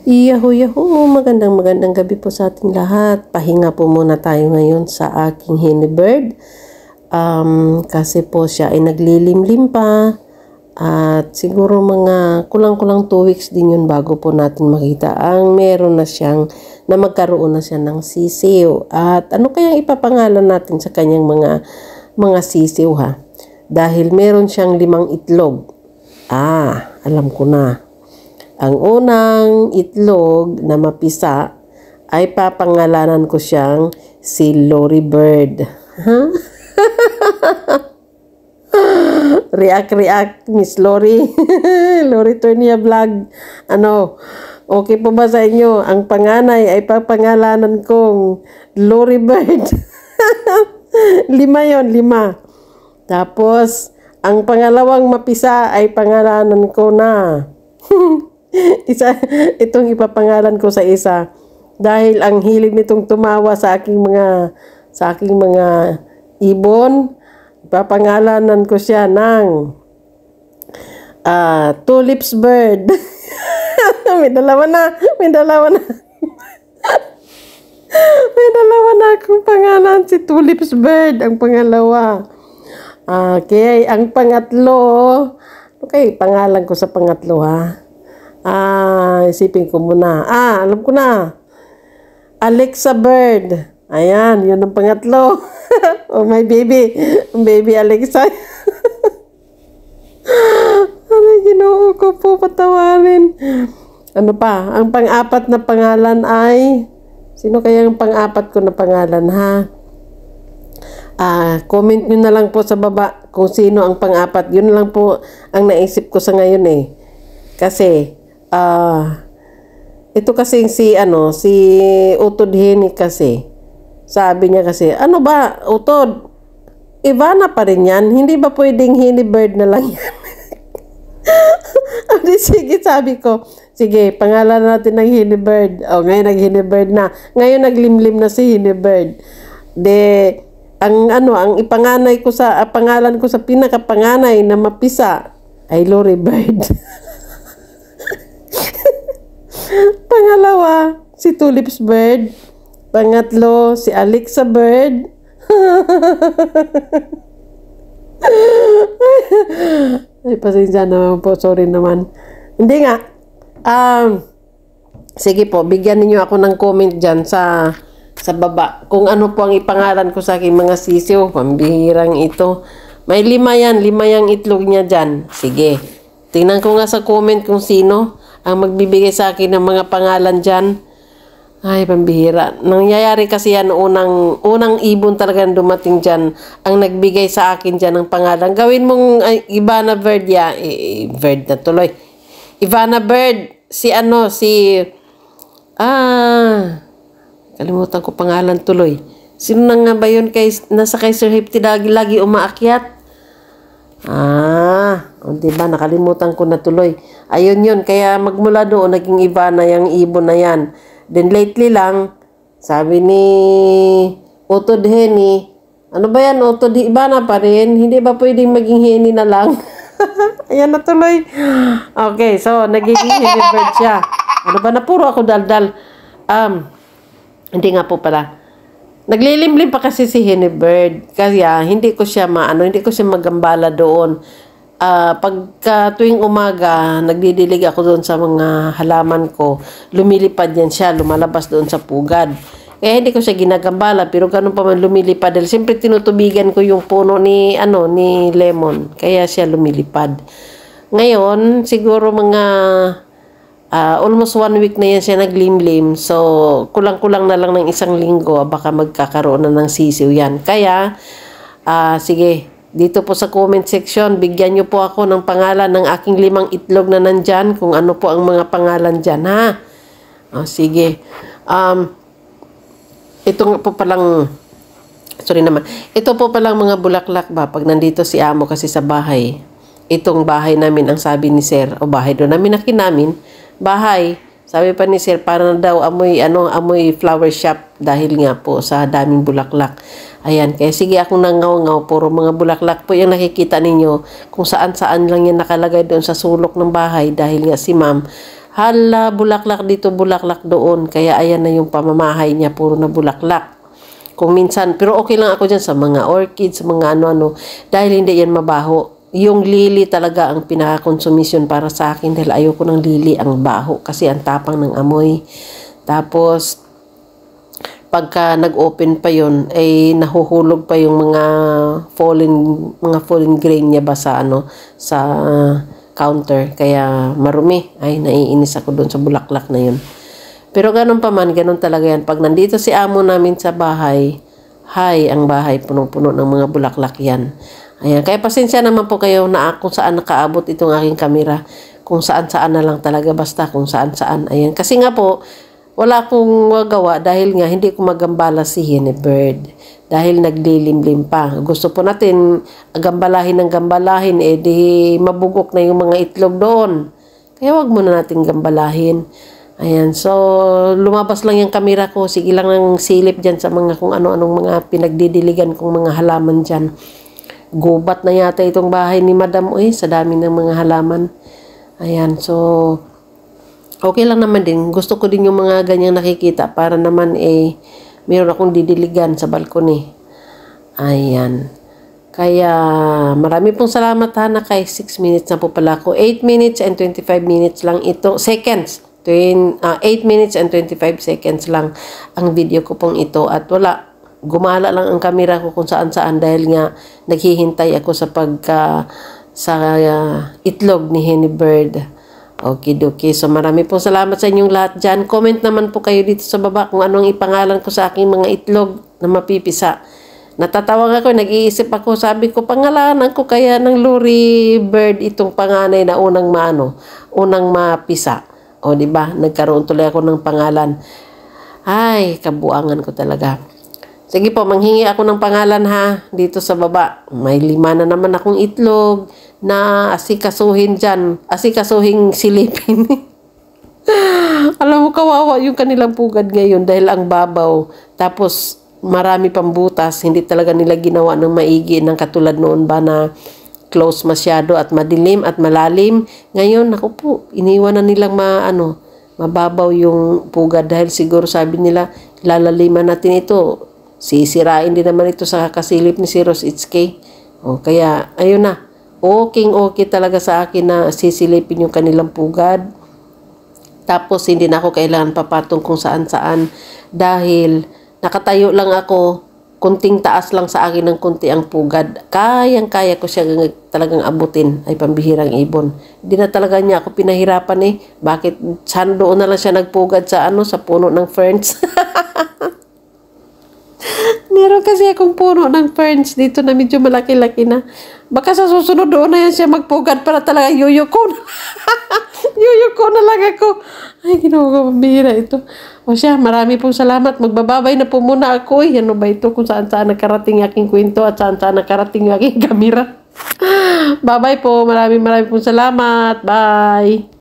Yahoo! Magandang gabi po sa ating lahat. Pahinga po muna tayo ngayon sa aking Hinibird. Kasi po siya ay naglilimlim pa. At siguro mga kulang-kulang 2 weeks din yun bago po natin makita ang meron na siyang, na magkaroon na siya ng sisiw. At ano kaya ipapangalan natin sa kanyang mga sisiw ha? Dahil meron siyang 5 itlog. Alam ko na. Ang unang itlog na mapisa ay papangalanan ko siyang si Lori Bird. React, Miss Lori. Lori Turnia Vlog. Okay po ba sa inyo? Ang panganay ay papangalanan kong Lori Bird. 5 yon, 5. Tapos, ang pangalawang mapisa ay pangalanan ko na. Itong ipapangalan ko sa isa dahil ang hilig nitong tumawa sa aking mga ibon. Ipapangalanan ko siya ng Tulips Bird. may dalawa na may dalawa na akong pangalan, si Tulips Bird ang pangalawa. Okay, ang pangatlo, okay, pangalan ko sa pangatlo ha. Isipin ko muna. Alam ko na. Alexa Bird. Ayan, yun ang pangatlo. Oh, my baby. Baby Alexa. Ginoo ko po, patawarin. Ano pa? Ang pang-apat na pangalan ay, sino kaya ang pang-apat ko na pangalan ha? Comment nyo na lang po sa baba kung sino ang pang-apat. Yun lang po ang naisip ko sa ngayon eh. Kasi, ito kasi si Utod Heni kasi. Sabi niya kasi, ano ba, Utod? Ivana pa rin yan. Hindi ba pwedeng Hinibird na lang yan? Sige, sabi ko. Sige, pangalan natin ng Hinibird. Ngayon nag-Hinibird na. Ngayon naglimlim na si Hinibird. Ang ipanganay ko sa, pangalan ko sa pinakapanganay na mapisa ay Lori Bird. Pangalawa, si Tulips Bird. Pangatlo, si Alexa Bird. Ay, pasensya naman po. Sorry naman. Hindi nga. Sige po, bigyan niyo ako ng comment dyan sa baba. Kung ano po ang ipangalan ko sa aking mga sisiw. Pambihirang ito. May 5 yan. 5 yung itlog niya dyan. Sige. Tingnan ko nga sa comment kung sino ang magbibigay sa akin ng mga pangalan dyan. Ay, pambihira. Nangyayari kasi yan, unang ibon talaga dumating dyan, ang nagbigay sa akin dyan ng pangalan. Gawin mong Ivana Bird ya. Bird na tuloy. Ivana Bird. Kalimutan ko pangalan tuloy. Sino na nga ba yun nasa kay Sir Hefty lagi umaakyat? Diba? Nakalimutan ko na tuloy. Ayun yun. Kaya magmula doon, naging Ivana yung ibon na yan. Then lately lang, sabi ni Utod Heni, ano ba yan, Utod Ivana pa rin? Hindi ba pwedeng maging Heni na lang? Ayan na tuloy. Okay, so nagiging Hinibird siya. Ano ba, napuro ako daldal. Hindi nga po pala. Naglilimlim pa kasi si Hinibird. Kaya hindi ko siya magambala doon. Pagka tuwing umaga, nagdidilig ako doon sa mga halaman ko. Lumilipad yan siya, lumalabas doon sa pugad. Kaya hindi ko siya ginagambala, pero ganun pa man lumilipad. Dahil siyempre tinutubigan ko yung puno ni lemon. Kaya siya lumilipad. Ngayon, siguro mga almost 1 week na yan siya naglimlim. So, kulang-kulang na lang ng 1 linggo, baka magkakaroon na ng sisiw yan. Kaya, sige, dito po sa comment section, bigyan nyo po ako ng pangalan ng aking 5 itlog na nandyan, kung ano po ang mga pangalan dyan, ha? Sige. Ito po palang, ito po palang mga bulaklak ba, pag nandito si Amo kasi sa bahay. Itong bahay namin, ang sabi ni Sir, bahay doon namin namin, bahay. Sabi pa ni Sir, para na daw amoy flower shop dahil nga po sa daming bulaklak. Ayan, kaya sige akong nangaw-ngaw, puro mga bulaklak po yung nakikita ninyo, kung saan-saan lang yan nakalagay doon sa sulok ng bahay dahil nga si Ma'am hala, bulaklak dito, bulaklak doon. Kaya ayan na yung pamamahay niya, puro na bulaklak. Kung minsan, pero okay lang ako dyan sa mga orchids, sa mga ano-ano, dahil hindi yan mabaho. Yung lily talaga ang pinaka-consumption para sa akin dahil ayoko ng lily ang baho kasi ang tapang ng amoy. Tapos, pagka nag-open pa yon ay nahuhulog pa yung mga fallen grain niya ba sa sa counter, kaya marumi. Ay, naiinis ako doon sa bulaklak na yun. Pero ganun pa man, ganun talaga yan. Pag nandito si amo namin sa bahay, ang bahay punong-puno ng mga bulaklak yan. Ayan, kaya pasensya naman po kayo na kung saan nakaabot itong aking kamera. Kung saan-saan na lang talaga, basta kung saan-saan. Ayan, kasi nga po, wala akong magawa dahil nga hindi ko magambala si Hinebird. Dahil naglilimlim pa. Gusto po natin gambalahin ng gambalahin, eh di mabugok na yung mga itlog doon. Kaya wag muna natin gambalahin. Ayan, so lumabas lang yung kamera ko. Sige lang ng silip dyan sa mga kung ano-anong mga pinagdidiligan kong mga halaman dyan. Gubat na yata itong bahay ni Madam Uy sa dami ng mga halaman. Ayan, so okay lang naman din. Gusto ko din yung mga ganyang nakikita para naman meron akong didiligan sa balkoni. Ayan. Kaya marami pong salamat Hana kay 6 minutes na po pala ako. 8 minutes and 25 minutes lang ito. Seconds. 8 minutes and 25 seconds lang ang video ko pong ito. At wala. Gumala lang ang kamera ko kung saan-saan dahil nga naghihintay ako sa itlog ni Hinebird. Okidoki. So marami po salamat sa inyong lahat dyan. Comment naman po kayo dito sa baba kung anong ipangalan ko sa aking mga itlog na mapipisa. Natatawag ako, nag-iisip ako, sabi ko, pangalanan ko kaya ng Luri Bird itong panganay na unang mapisa. O diba, nagkaroon tuloy ako ng pangalan. Ay, kabuangan ko talaga. Sige po, manghingi ako ng pangalan ha, dito sa baba. May 5 na naman akong itlog na asikasuhin dyan. Asikasuhin silipin. Alam mo, kawawa yung kanilang pugad ngayon dahil ang babaw. Tapos, marami pang butas. Hindi talaga nila ginawa ng maigi ng katulad noon ba na close masyado at madilim at malalim. Ngayon, ako po, iniwan na nilang mababaw yung pugad dahil siguro sabi nila, lalaliman natin ito. Sisirain din naman ito sa kakasilip ni si Rose Itsuki. O, kaya, ayun na. Okay talaga sa akin na sisilipin yung kanilang pugad. Tapos, hindi na ako kailangan papatong kung saan-saan. Dahil, nakatayo lang ako, kunting taas lang sa akin ng kunti ang pugad. Kayang-kaya ko siya talagang abutin. Ay, pambihirang ibon. Hindi na talaga niya ako pinahirapan Bakit? Saan doon na lang siya nagpugad sa puno ng ferns? Meron kasi akong puno ng ferns dito na medyo malaki-laki na. Baka sa susunod doon na yan siya magpugad para talaga yuyuko na. Yuyuko na lang ako. Ay, ginagawa pambihira ito. O siya, marami pong salamat. Magbababay na po muna ako. Ano ba ito kung saan-saan nakarating aking kwento at saan-saan nakarating aking kamera. Bye-bye po. Maraming pong salamat. Bye.